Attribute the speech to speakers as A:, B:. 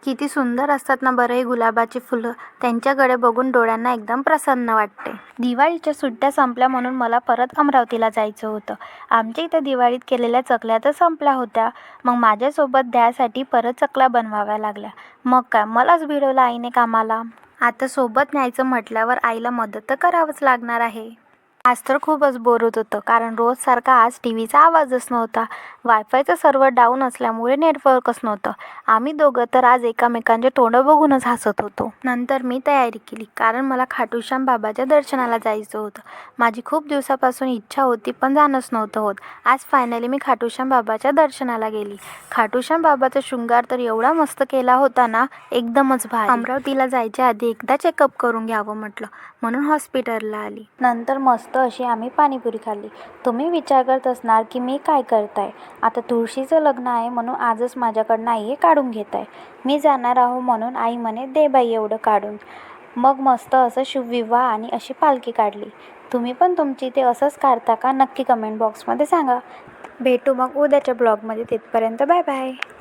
A: किती सुंदर असतात ना बरं हे गुलाबाची फुलं. त्यांच्याकडे बघून डोळ्यांना एकदम प्रसन्न वाटते. दिवाळीच्या सुट्ट्या संपल्या म्हणून मला परत अमरावतीला जायचं होतं. आमच्या इथं दिवाळीत केलेल्या चकल्या तर संपल्या होत्या. मग माझ्यासोबत द्यासाठी परत चकल्या बनवाव्या लागल्या. मग काय, मलाच भिडवलं आईने कामाला. आता सोबत न्यायचं म्हटल्यावर आईला मदत तर करावंच लागणार आहे. आज तर खूपच बोर होत होतं, कारण रोज सारखा आज टी व्हीचा आवाजच नव्हता. वायफायचं सर्व्हर डाऊन असल्यामुळे नेटवर्कच नव्हतं. आम्ही दोघं तर आज एकमेकांचे तोंडं बघूनच हसत होतो. नंतर मी तयारी केली, कारण मला खाटूश्याम बाबाच्या दर्शनाला जायचं होतं. माझी खूप दिवसापासून इच्छा होती, पण जाणंच नव्हतं होत. आज फायनली मी खाटूश्याम बाबाच्या दर्शनाला गेली. खाटूश्याम बाबाचा शृंगार तर एवढा मस्त केला होता ना, एकदमच भारी. अमरावतीला जायच्या आधी एकदा चेकअप करून घ्यावं म्हटलं, म्हणून हॉस्पिटलला आली. नंतर मस्त अशी आम्ही पाणीपुरी खाल्ली. तुम्ही विचार करत असणार की मी काय करताय. आता तुळशीचं लग्न आहे म्हणून आजच माझ्याकडनं आई काढून घेत आहे. मी जाणार आहो म्हणून आई म्हणे दे बाई एवढं काढून. मग मस्त असं शुभविवाह आणि अशी पालखी काढली. तुम्ही पण तुमची ते असंच काढता का? नक्की कमेंट बॉक्समध्ये सांगा. भेटू मग उद्याच्या ब्लॉगमध्ये. तिथपर्यंत बाय बाय.